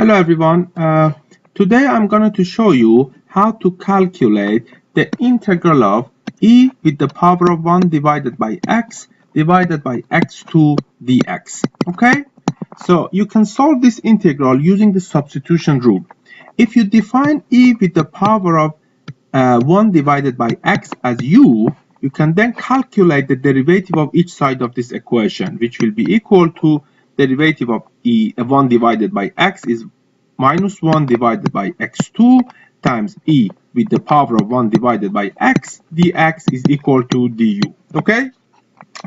Hello everyone. Today I'm going to show you how to calculate the integral of e with the power of 1 divided by x x2 dx. Okay? So you can solve this integral using the substitution rule. If you define e with the power of 1 divided by x as u, you can then calculate the derivative of each side of this equation, which will be equal to derivative of 1 divided by x is minus 1 divided by x2 times e with the power of 1 divided by x dx is equal to du. Okay?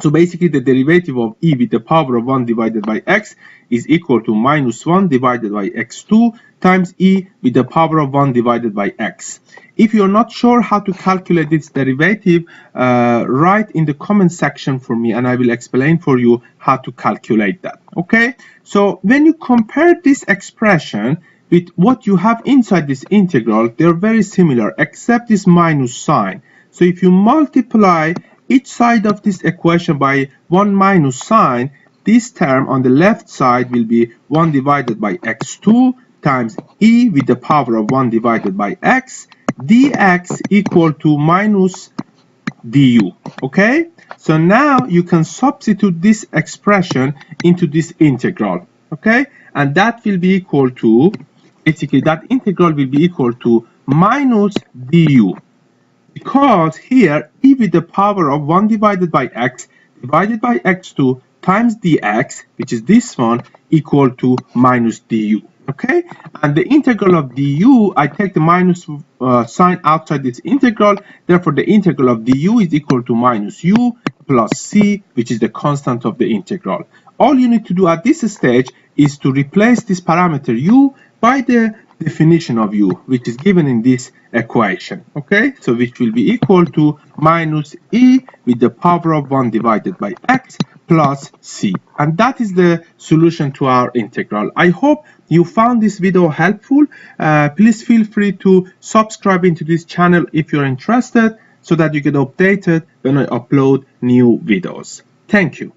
So basically the derivative of e with the power of 1 divided by x is equal to minus 1 divided by x2 times e with the power of 1 divided by x. If you're not sure how to calculate this derivative, write in the comment section for me and I will explain for you how to calculate that. Okay? So when you compare this expression with what you have inside this integral, they're very similar except this minus sign. So if you multiply each side of this equation by one minus sign, this term on the left side will be 1 divided by x2 times e with the power of 1 divided by x dx equal to minus du. Okay? So now you can substitute this expression into this integral. Okay? And that will be equal to, basically that integral will be equal to minus du. Because here e with the power of 1 divided by x divided by x2 times dx, which is this one, equal to minus du. Okay? And the integral of du, I take the minus sign outside this integral, therefore the integral of du is equal to minus u plus c, which is the constant of the integral. All you need to do at this stage is to replace this parameter u by the definition of u, which is given in this equation. Okay, so which will be equal to minus e with the power of 1 divided by x plus c, and that is the solution to our integral. I hope you found this video helpful. Please feel free to subscribe into this channel if you're interested, so that you get updated when I upload new videos. Thank you.